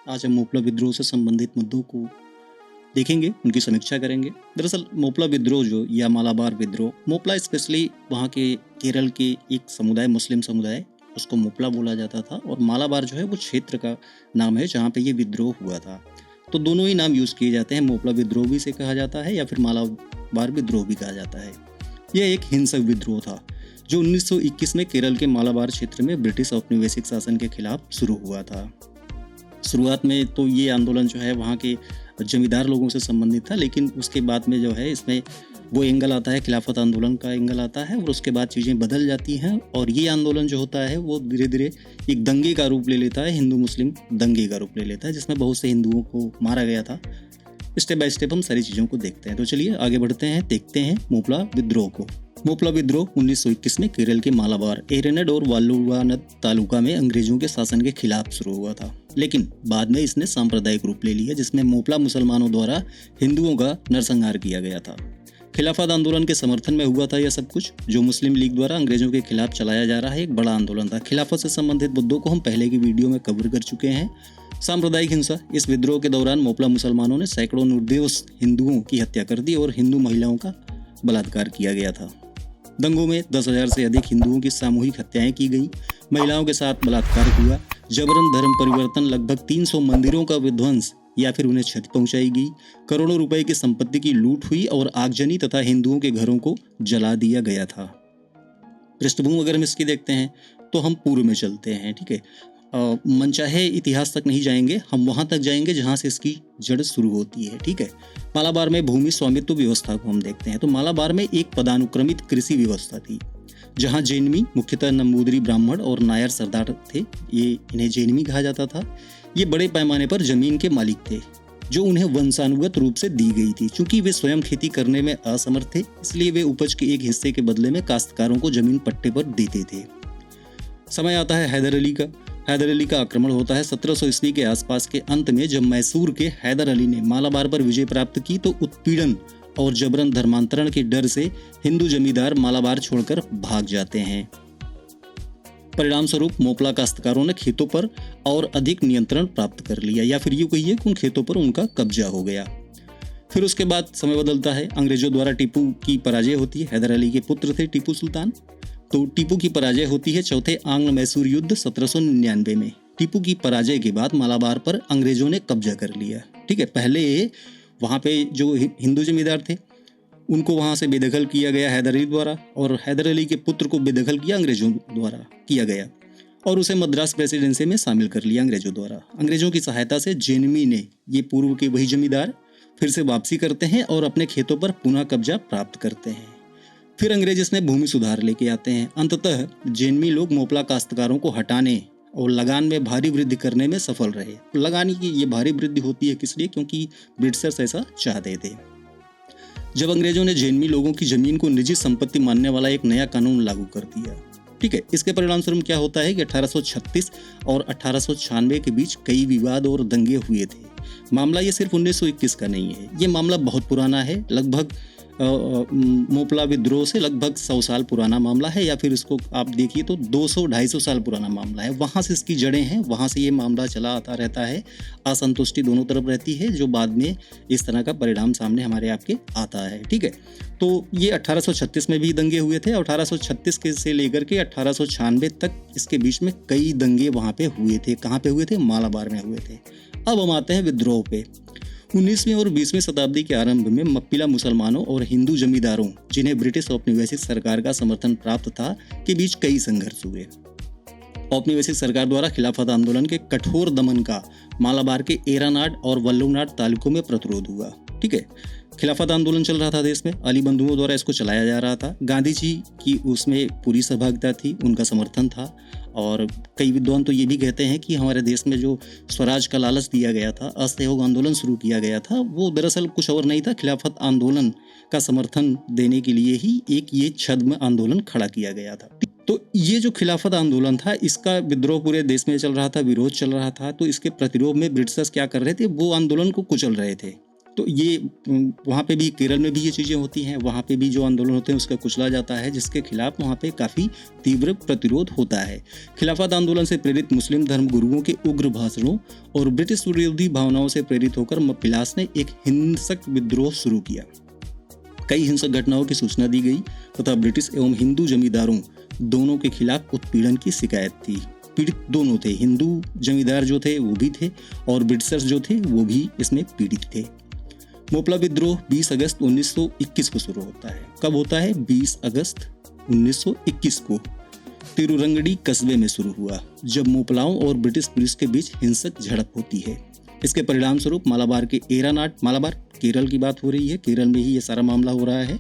आज हम मोपला विद्रोह से संबंधित मुद्दों को देखेंगे, उनकी समीक्षा करेंगे। दरअसल मोपला विद्रोह जो या मालाबार विद्रोह, मोपला स्पेशली वहाँ के केरल के एक समुदाय, मुस्लिम समुदाय, उसको मोपला बोला जाता था, और मालाबार जो है वो क्षेत्र का नाम है जहाँ पे ये विद्रोह हुआ था। तो दोनों ही नाम यूज़ किए जाते हैं, मोपला विद्रोह भी से कहा जाता है या फिर मालाबार विद्रोह भी कहा जाता है। यह एक हिंसक विद्रोह था जो 1921 में केरल के मालाबार क्षेत्र में ब्रिटिश औपनिवेशिक शासन के खिलाफ शुरू हुआ था। शुरुआत में तो ये आंदोलन जो है वहाँ के जमींदार लोगों से संबंधित था, लेकिन उसके बाद में जो है इसमें वो एंगल आता है, खिलाफत आंदोलन का एंगल आता है, और उसके बाद चीज़ें बदल जाती हैं और ये आंदोलन जो होता है वो धीरे धीरे एक दंगे का रूप ले लेता है, हिंदू मुस्लिम दंगे का रूप ले लेता है, जिसमें बहुत से हिंदुओं को मारा गया था। स्टेप बाय स्टेप हम सारी चीज़ों को देखते हैं। तो चलिए आगे बढ़ते हैं, देखते हैं मोपला विद्रोह को। मोपला विद्रोह 1921 में केरल के मालाबार, एरेनड और वालुवानद तालुका में अंग्रेजों के शासन के खिलाफ शुरू हुआ था, लेकिन बाद में इसने सांप्रदायिक रूप ले लिया, जिसमें मोपला मुसलमानों द्वारा हिंदुओं का नरसंहार किया गया था। खिलाफत आंदोलन के समर्थन में हुआ था यह सब कुछ, जो मुस्लिम लीग द्वारा अंग्रेजों के खिलाफ चलाया जा रहा है एक बड़ा आंदोलन था। खिलाफत से संबंधित मुद्दों को हम पहले की वीडियो में कवर कर चुके हैं। सांप्रदायिक हिंसा, इस विद्रोह के दौरान मोपला मुसलमानों ने सैकड़ों निर्दोष हिंदुओं की हत्या कर दी और हिंदू महिलाओं का बलात्कार किया गया था। दंगों में 10,000 से अधिक हिंदुओं की सामूहिक हत्याएं की गई, महिलाओं के साथ बलात्कार हुआ, जबरन धर्म परिवर्तन, लगभग 300 मंदिरों का विध्वंस या फिर उन्हें क्षति पहुंचाई गई, करोड़ों रुपए की संपत्ति की लूट हुई और आगजनी तथा हिंदुओं के घरों को जला दिया गया था। पृष्ठभूमि अगर हम इसकी देखते हैं तो हम पूर्व में चलते हैं, ठीक है। मनचाहे इतिहास तक नहीं जाएंगे, हम वहां तक जाएंगे जहां से इसकी जड़ शुरू होती है, ठीक है। मालाबार में भूमि स्वामित्व व्यवस्था को हम देखते हैं तो मालाबार में एक पदानुक्रमित कृषि व्यवस्था थी, जहां जैनमी, मुख्यतः नंबूदरी ब्राह्मण और नायर सरदार थे, ये इन्हें जैनमी कहा जाता था। ये बड़े पैमाने पर जमीन के मालिक थे जो उन्हें वंशानुगत रूप से दी गई थी। चूंकि वे स्वयं खेती करने में असमर्थ थे, इसलिए वे उपज के एक हिस्से के बदले में काश्तकारों को जमीन पट्टे पर देते थे। समय आता है हैदर अली का। हैदर अली का आक्रमण होता है 1700 ईस्वी के आसपास के अंत में, जब मैसूर के हैदर अली ने मालाबार पर विजय प्राप्त की तो उत्पीड़न और जबरन धर्मांतरण के डर से हिंदू जमींदार मालाबार छोड़कर भाग जाते हैं। परिणाम स्वरूप मोपला काश्तकारों ने खेतों पर और अधिक नियंत्रण प्राप्त कर लिया, या फिर यूं कहिए कि उन खेतों पर उनका कब्जा हो गया। फिर उसके बाद समय बदलता है, अंग्रेजों द्वारा टीपू की पराजय होती है। हैदर अली के पुत्र थे टीपू सुल्तान, तो टीपू की पराजय होती है चौथे आंग्ल मैसूर युद्ध 1799 में। टीपू की पराजय के बाद मालाबार पर अंग्रेजों ने कब्जा कर लिया, ठीक है। पहले वहाँ पे जो हिंदू जमींदार थे उनको वहाँ से बेदखल किया गया हैदर अली द्वारा, और हैदर अली के पुत्र को बेदखल किया अंग्रेजों द्वारा किया गया और उसे मद्रास प्रेसिडेंसी में शामिल कर लिया अंग्रेजों द्वारा। अंग्रेजों की सहायता से जैनमी ने, ये पूर्व के वही जमींदार, फिर से वापसी करते हैं और अपने खेतों पर पुनः कब्जा प्राप्त करते हैं। फिर अंग्रेज इसमें भूमि सुधार लेके आते हैं। अंततः जैनमी लोग मोपला काश्तकारों को हटाने और लगान में भारी वृद्धि करने में सफल रहे। लगान की ये भारी वृद्धि होती है किस लिए? क्योंकि ब्रिटिशर्स ऐसा चाहते थे। जब अंग्रेजों ने जैनमी लोगों की जमीन को निजी संपत्ति मानने वाला एक नया कानून लागू कर दिया, ठीक है, इसके परिणाम स्वरूप क्या होता है कि 1836 और 1896 के बीच कई विवाद और दंगे हुए थे। मामला ये सिर्फ 1921 का नहीं है, ये मामला बहुत पुराना है, लगभग मोपला विद्रोह से लगभग 100 साल पुराना मामला है, या फिर इसको आप देखिए तो 200-250 साल पुराना मामला है। वहाँ से इसकी जड़ें हैं, वहाँ से ये मामला चला आता रहता है। असंतुष्टि दोनों तरफ रहती है, जो बाद में इस तरह का परिणाम सामने हमारे आपके आता है, ठीक है। तो ये 1836 में भी दंगे हुए थे और 1836 के से लेकर के 1896 तक इसके बीच में कई दंगे वहाँ पे हुए थे। कहाँ पे हुए थे? मालाबार में हुए थे। अब हम आते हैं विद्रोह पे। 19वीं और 20वीं शताब्दी के आरंभ में मप्पिला मुसलमानों और हिंदू जमींदारों, जिन्हें ब्रिटिश औपनिवेशिक सरकार का समर्थन प्राप्त था, के बीच कई संघर्ष हुए। औपनिवेशिक सरकार द्वारा खिलाफत आंदोलन के कठोर दमन का मालाबार के एरानाड और वल्लूनाड तालुकों में प्रतिरोध हुआ, ठीक है। खिलाफत आंदोलन चल रहा था देश में, अली बंधुओं द्वारा इसको चलाया जा रहा था। गांधी जी की उसमें पूरी सहभागिता थी, उनका समर्थन था, और कई विद्वान तो ये भी कहते हैं कि हमारे देश में जो स्वराज का लालच दिया गया था, असहयोग आंदोलन शुरू किया गया था, वो दरअसल कुछ और नहीं था, खिलाफत आंदोलन का समर्थन देने के लिए ही एक ये छद्म आंदोलन खड़ा किया गया था। तो ये जो खिलाफत आंदोलन था, इसका विद्रोह पूरे देश में चल रहा था, विरोध चल रहा था। तो इसके प्रतिरोध में ब्रिटिशर्स क्या कर रहे थे? वो आंदोलन को कुचल रहे थे। तो ये वहाँ पे भी, केरल में भी ये चीज़ें होती हैं, वहाँ पे भी जो आंदोलन होते हैं उसका कुचला जाता है, जिसके खिलाफ वहाँ पे काफ़ी तीव्र प्रतिरोध होता है। खिलाफत आंदोलन से प्रेरित मुस्लिम धर्मगुरुओं के उग्र भाषणों और ब्रिटिश विरोधी भावनाओं से प्रेरित होकर मप्पिलास ने एक हिंसक विद्रोह शुरू किया। कई हिंसक घटनाओं की सूचना दी गई तथा ब्रिटिश एवं हिंदू जमींदारों दोनों के खिलाफ उत्पीड़न की शिकायत थी। पीड़ित दोनों थे, हिंदू जमींदार जो थे वो भी थे और ब्रिटिशर्स जो थे वो भी इसमें पीड़ित थे। मोपला विद्रोह 20 अगस्त 1921 को शुरू होता है। कब होता है? 20 अगस्त 1921 को तिरुरंगड़ी कस्बे में शुरू हुआ, जब मोपलाओं और ब्रिटिश पुलिस के बीच हिंसक झड़प होती है। इसके परिणाम स्वरूप मालाबार के एरानाड, मालाबार केरल की बात हो रही है, केरल में ही ये सारा मामला हो रहा है।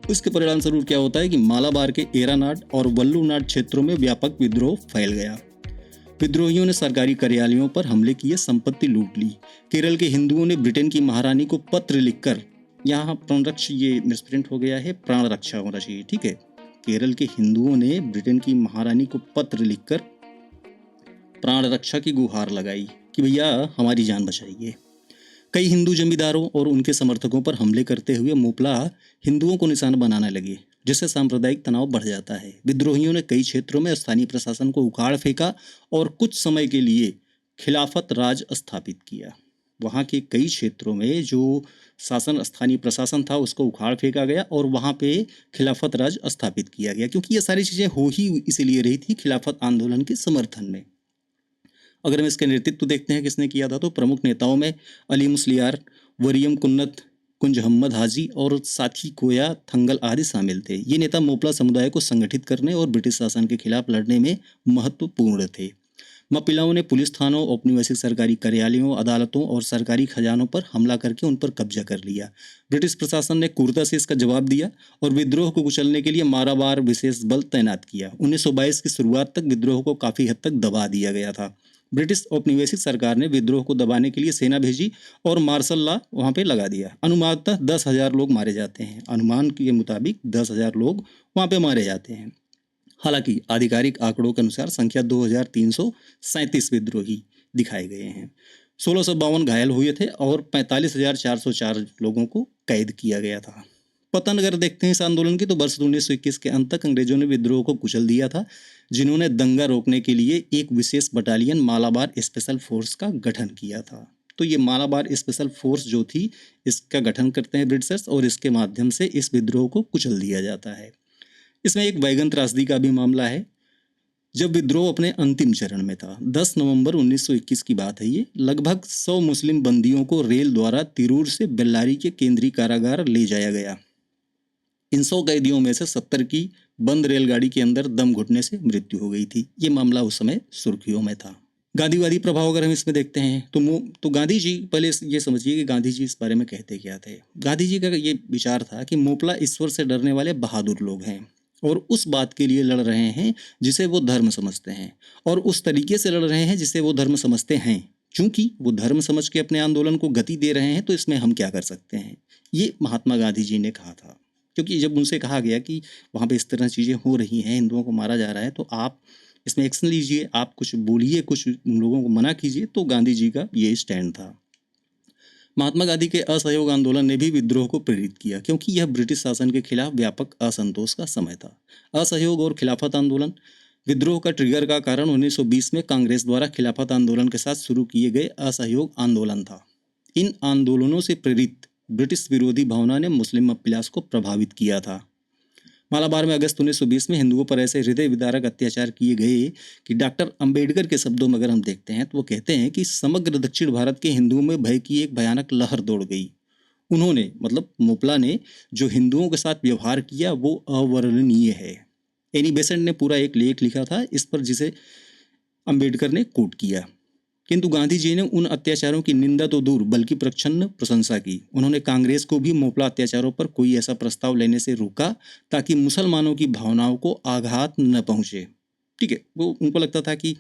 इसके परिणाम स्वरूप क्या होता है कि मालाबार के एरानाड और वल्लूनाड क्षेत्रों में व्यापक विद्रोह फैल गया। विद्रोहियों ने सरकारी कार्यालयों पर हमले किए, संपत्ति लूट ली। केरल के हिंदुओं ने ब्रिटेन की महारानी को पत्र लिखकर, यहाँ प्राणरक्ष ये मिसप्रिंट हो गया है, प्राण रक्षा होना चाहिए, ठीक है। केरल के हिंदुओं ने ब्रिटेन की महारानी को पत्र लिखकर प्राण रक्षा की गुहार लगाई कि भैया हमारी जान बचाइए। कई हिंदू जमींदारों और उनके समर्थकों पर हमले करते हुए मोपला हिंदुओं को निशाना बनाने लगे, जिससे सांप्रदायिक तनाव बढ़ जाता है। विद्रोहियों ने कई क्षेत्रों में स्थानीय प्रशासन को उखाड़ फेंका और कुछ समय के लिए खिलाफत राज स्थापित किया। वहाँ के कई क्षेत्रों में जो शासन, स्थानीय प्रशासन था, उसको उखाड़ फेंका गया और वहाँ पे खिलाफत राज स्थापित किया गया, क्योंकि ये सारी चीज़ें हो ही इसीलिए रही थी खिलाफत आंदोलन के समर्थन में। अगर हम इसके नेतृत्व देखते हैं किसने किया था, तो प्रमुख नेताओं में अली मुस्लियार, वरियम कुन्नत, कुंज अहमद हाजी और साथी कोया थंगल आदि शामिल थे। ये नेता मोपला समुदाय को संगठित करने और ब्रिटिश शासन के खिलाफ लड़ने में महत्वपूर्ण थे। मप्पिलाओं ने पुलिस थानों, औपनिवेशिक सरकारी कार्यालयों, अदालतों और सरकारी खजानों पर हमला करके उन पर कब्जा कर लिया। ब्रिटिश प्रशासन ने क्रूरता से इसका जवाब दिया और विद्रोह को कुचलने के लिए मालाबार विशेष बल तैनात किया। 1922 की शुरुआत तक विद्रोह को काफ़ी हद तक दबा दिया गया था। ब्रिटिश औपनिवेशिक सरकार ने विद्रोह को दबाने के लिए सेना भेजी और मार्शल लॉ वहाँ पे लगा दिया। अनुमानतः 10,000 लोग मारे जाते हैं, अनुमान के मुताबिक 10,000 लोग वहाँ पे मारे जाते हैं। हालांकि आधिकारिक आंकड़ों के अनुसार संख्या 2,337 विद्रोही दिखाए गए हैं। 1652 घायल हुए थे और 45,404 लोगों को कैद किया गया था। पतन अगर देखते हैं इस आंदोलन की, तो वर्ष 1921 के अंत तक अंग्रेजों ने विद्रोह को कुचल दिया था, जिन्होंने दंगा रोकने के लिए एक विशेष बटालियन मालाबार स्पेशल फोर्स का गठन किया था। तो ये मालाबार स्पेशल फोर्स जो थी, इसका गठन करते हैं ब्रिटिशर्स और इसके माध्यम से इस विद्रोह को कुचल दिया जाता है। इसमें एक वैगन त्रासदी का भी मामला है। जब विद्रोह अपने अंतिम चरण में था, 10 नवंबर 1921 की बात है ये, लगभग 100 मुस्लिम बंदियों को रेल द्वारा तिरूर से बेल्लारी के केंद्रीय कारागार ले जाया गया। इन 100 कैदियों में से 70 की बंद रेलगाड़ी के अंदर दम घुटने से मृत्यु हो गई थी। ये मामला उस समय सुर्खियों में था। गांधीवादी प्रभाव अगर हम इसमें देखते हैं तो गांधी जी, पहले ये समझिए कि गांधी जी इस बारे में कहते क्या थे। गांधी जी का ये विचार था कि मोपला ईश्वर से डरने वाले बहादुर लोग हैं और उस बात के लिए लड़ रहे हैं जिसे वो धर्म समझते हैं, और उस तरीके से लड़ रहे हैं जिसे वो धर्म समझते हैं। चूंकि वो धर्म समझ के अपने आंदोलन को गति दे रहे हैं, तो इसमें हम क्या कर सकते हैं, ये महात्मा गांधी जी ने कहा था। क्योंकि जब उनसे कहा गया कि वहाँ पे इस तरह चीज़ें हो रही हैं, हिंदुओं को मारा जा रहा है, तो आप इसमें एक्शन लीजिए, आप कुछ बोलिए, कुछ लोगों को मना कीजिए, तो गांधी जी का ये स्टैंड था। महात्मा गांधी के असहयोग आंदोलन ने भी विद्रोह को प्रेरित किया, क्योंकि यह ब्रिटिश शासन के खिलाफ व्यापक असंतोष का समय था। असहयोग और खिलाफत आंदोलन विद्रोह का ट्रिगर का कारण 1920 में कांग्रेस द्वारा खिलाफत आंदोलन के साथ शुरू किए गए असहयोग आंदोलन था। इन आंदोलनों से प्रेरित ब्रिटिश विरोधी भावना ने मुस्लिम मप्पिलास को प्रभावित किया था। मालाबार में अगस्त 1920 में हिंदुओं पर ऐसे हृदय विदारक अत्याचार किए गए कि डॉक्टर अंबेडकर के शब्दों में अगर हम देखते हैं तो वो कहते हैं कि समग्र दक्षिण भारत के हिंदुओं में भय की एक भयानक लहर दौड़ गई। उन्होंने, मतलब मोपला ने, जो हिंदुओं के साथ व्यवहार किया वो अवर्णनीय है। एनी बेसेंट ने पूरा एक लेख लिखा था इस पर, जिसे अंबेडकर ने कोट किया। किंतु गांधी जी ने उन अत्याचारों की निंदा तो दूर बल्कि प्रच्छन्न प्रशंसा की। उन्होंने कांग्रेस को भी मोपला अत्याचारों पर कोई ऐसा प्रस्ताव लेने से रोका ताकि मुसलमानों की भावनाओं को आघात न पहुंचे। ठीक है, वो उनको लगता था कि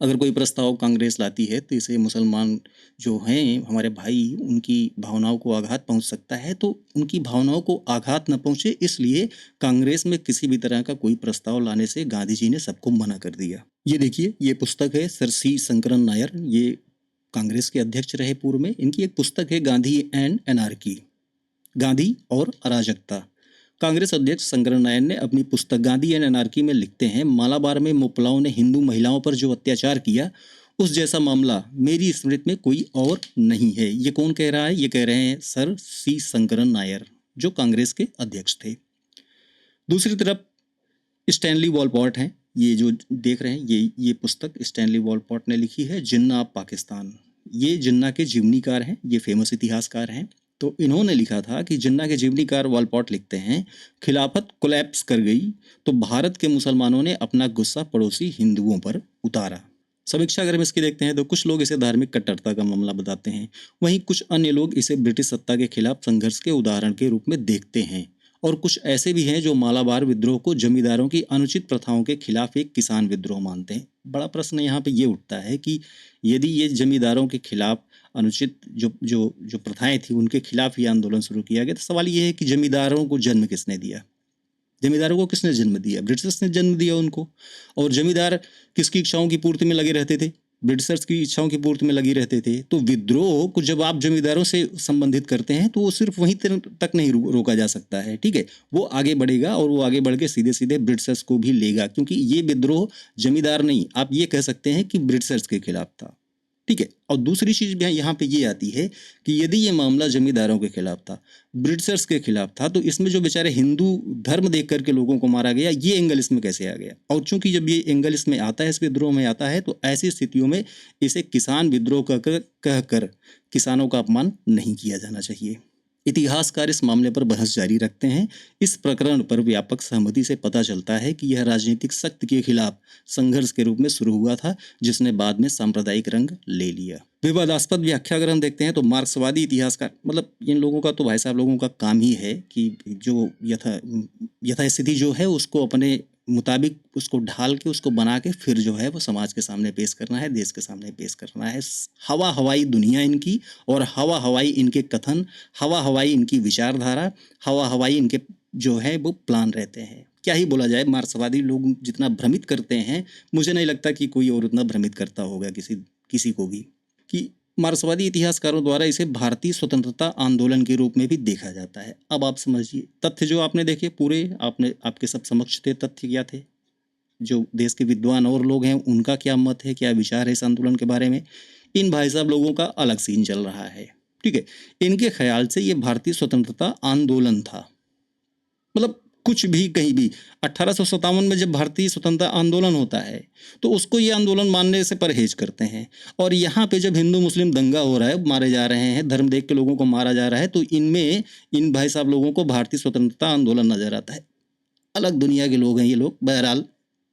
अगर कोई प्रस्ताव कांग्रेस लाती है तो इसे मुसलमान जो हैं हमारे भाई, उनकी भावनाओं को आघात पहुंच सकता है, तो उनकी भावनाओं को आघात न पहुंचे, इसलिए कांग्रेस में किसी भी तरह का कोई प्रस्ताव लाने से गांधी जी ने सबको मना कर दिया। ये देखिए, ये पुस्तक है सर सी शंकरन नायर, ये कांग्रेस के अध्यक्ष रहे पूर्व में। इनकी एक पुस्तक है गांधी एंड एनार्की, गांधी और अराजकता। कांग्रेस अध्यक्ष शंकर नारायण ने अपनी पुस्तक गांधी एंड एनार्की में लिखते हैं, मालाबार में मुपलाओं ने हिंदू महिलाओं पर जो अत्याचार किया उस जैसा मामला मेरी स्मृति में कोई और नहीं है। ये कौन कह रहा है? ये कह रहे हैं सर सी शंकरन नायर, जो कांग्रेस के अध्यक्ष थे। दूसरी तरफ स्टैनली वॉलपॉट हैं, ये जो देख रहे हैं ये पुस्तक स्टैनली वॉलपॉट ने लिखी है, जिन्ना ऑफ पाकिस्तान। ये जिन्ना के जीवनीकार हैं, ये फेमस इतिहासकार हैं। तो इन्होंने लिखा था कि जिन्ना के जीवनीकार वॉलपॉट लिखते हैं, खिलाफत कोलैप्स कर गई तो भारत के मुसलमानों ने अपना गुस्सा पड़ोसी हिंदुओं पर उतारा। समीक्षा अगर हम इसकी देखते हैं तो कुछ लोग इसे धार्मिक कट्टरता का मामला बताते हैं, वहीं कुछ अन्य लोग इसे ब्रिटिश सत्ता के खिलाफ संघर्ष के उदाहरण के रूप में देखते हैं, और कुछ ऐसे भी हैं जो मालाबार विद्रोह को जमींदारों की अनुचित प्रथाओं के खिलाफ एक किसान विद्रोह मानते हैं। बड़ा प्रश्न यहाँ पे ये उठता है कि यदि ये जमींदारों के खिलाफ अनुचित जो जो जो प्रथाएं थी उनके खिलाफ ये आंदोलन शुरू किया गया, तो सवाल ये है कि जमींदारों को जन्म किसने दिया? जमींदारों को किसने जन्म दिया? ब्रिटिशर्स ने जन्म दिया उनको। और जमींदार किसकी इच्छाओं की पूर्ति में लगे रहते थे? ब्रिटिशर्स की इच्छाओं की पूर्ति में लगी रहते थे। तो विद्रोह को जब आप जमींदारों से संबंधित करते हैं तो वो सिर्फ वहीं तक नहीं रोका जा सकता है, ठीक है, वो आगे बढ़ेगा और वो आगे बढ़ के सीधे सीधे ब्रिटिशर्स को भी लेगा, क्योंकि ये विद्रोह जमींदार नहीं, आप ये कह सकते हैं कि ब्रिटिशर्स के खिलाफ था, ठीक है। और दूसरी चीज भी यहाँ पे ये आती है कि यदि ये मामला जमींदारों के खिलाफ था, ब्रिटिशर्स के खिलाफ था, तो इसमें जो बेचारे हिंदू धर्म देख करके लोगों को मारा गया, ये एंगल इसमें कैसे आ गया? और चूंकि जब ये एंगल इसमें आता है, इस विद्रोह में आता है, तो ऐसी स्थितियों में इसे किसान विद्रोह कहकर किसानों का अपमान नहीं किया जाना चाहिए। इतिहासकार इस मामले पर बहस जारी रखते हैं। इस प्रकरण पर व्यापक सहमति से पता चलता है कि यह राजनीतिक शक्ति के खिलाफ संघर्ष के रूप में शुरू हुआ था, जिसने बाद में सांप्रदायिक रंग ले लिया। विवादास्पद व्याख्या अगर हम देखते हैं तो मार्क्सवादी इतिहासकार, मतलब इन लोगों का तो भाई साहब लोगों का काम ही है कि जो यथास्थिति जो है उसको अपने मुताबिक उसको ढाल के उसको बना के फिर जो है वो समाज के सामने पेश करना है, देश के सामने पेश करना है। हवा हवाई दुनिया इनकी, और हवा हवाई इनके कथन, हवा हवाई इनकी विचारधारा, हवा हवाई इनके जो है वो प्लान रहते हैं। क्या ही बोला जाए, मार्क्सवादी लोग जितना भ्रमित करते हैं, मुझे नहीं लगता कि कोई और उतना भ्रमित करता होगा किसी को भी। कि मार्क्सवादी इतिहासकारों द्वारा इसे भारतीय स्वतंत्रता आंदोलन के रूप में भी देखा जाता है। अब आप समझिए, तथ्य जो आपने देखे पूरे आपके सब समक्ष थे, तथ्य क्या थे, जो देश के विद्वान और लोग हैं उनका क्या मत है, क्या विचार है इस आंदोलन के बारे में। इन भाई साहब लोगों का अलग सीन चल रहा है, ठीक है। इनके ख्याल से ये भारतीय स्वतंत्रता आंदोलन था, मतलब कुछ भी कहीं भी 1857 में जब भारतीय स्वतंत्रता आंदोलन होता है तो उसको ये आंदोलन मानने से परहेज करते हैं। और यहाँ पे जब हिंदू मुस्लिम दंगा हो रहा है, मारे जा रहे हैं, धर्म देख के लोगों को मारा जा रहा है, तो इनमें इन भाई साहब लोगों को भारतीय स्वतंत्रता आंदोलन नजर आता है। अलग दुनिया के लोग हैं ये लोग, बहरहाल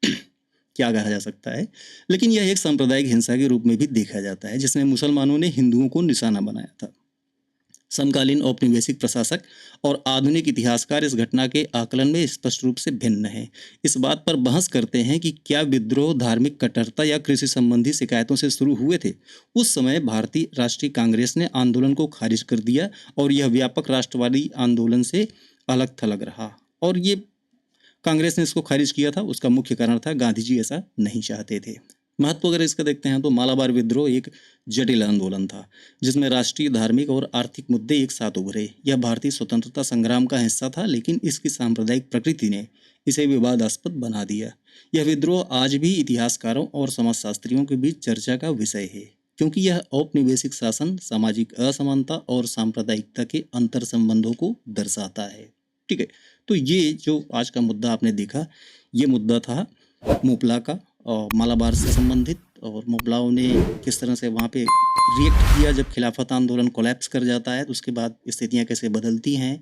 क्या कहा जा सकता है। लेकिन यह एक सांप्रदायिक हिंसा के रूप में भी देखा जाता है, जिसमें मुसलमानों ने हिंदुओं को निशाना बनाया था। समकालीन औपनिवेशिक प्रशासक और आधुनिक इतिहासकार इस घटना के आकलन में स्पष्ट रूप से भिन्न हैं। इस बात पर बहस करते हैं कि क्या विद्रोह धार्मिक कट्टरता या कृषि संबंधी शिकायतों से शुरू हुए थे। उस समय भारतीय राष्ट्रीय कांग्रेस ने आंदोलन को खारिज कर दिया और यह व्यापक राष्ट्रवादी आंदोलन से अलग थलग रहा। और ये कांग्रेस ने इसको खारिज किया था, उसका मुख्य कारण था गांधी जी ऐसा नहीं चाहते थे। महत्व अगर इसका देखते हैं तो मालाबार विद्रोह एक जटिल आंदोलन था, जिसमें राष्ट्रीय, धार्मिक और आर्थिक मुद्दे एक साथ उभरे। यह भारतीय स्वतंत्रता संग्राम का हिस्सा था, लेकिन इसकी सांप्रदायिक प्रकृति ने इसे विवादास्पद बना दिया। यह विद्रोह आज भी इतिहासकारों और समाजशास्त्रियों के बीच चर्चा का विषय है, क्योंकि यह औपनिवेशिक शासन, सामाजिक असमानता और सांप्रदायिकता के अंतर संबंधों को दर्शाता है, ठीक है। तो ये जो आज का मुद्दा आपने देखा, ये मुद्दा था मुपला का, और मालाबार से संबंधित, और मुपलाओं ने किस तरह से वहाँ पे रिएक्ट किया जब खिलाफत आंदोलन कोलैप्स कर जाता है, तो उसके बाद स्थितियाँ कैसे बदलती हैं,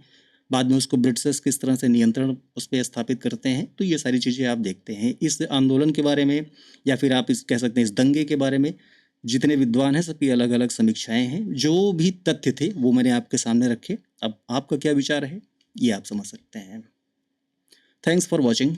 बाद में उसको ब्रिटिशर्स किस तरह से नियंत्रण उस पर स्थापित करते हैं। तो ये सारी चीज़ें आप देखते हैं इस आंदोलन के बारे में, या फिर आप इस कह सकते हैं इस दंगे के बारे में। जितने विद्वान हैं सबकी अलग अलग समीक्षाएं हैं, जो भी तथ्य थे वो मैंने आपके सामने रखे। अब आपका क्या विचार है ये आप समझ सकते हैं। Thanks for watching.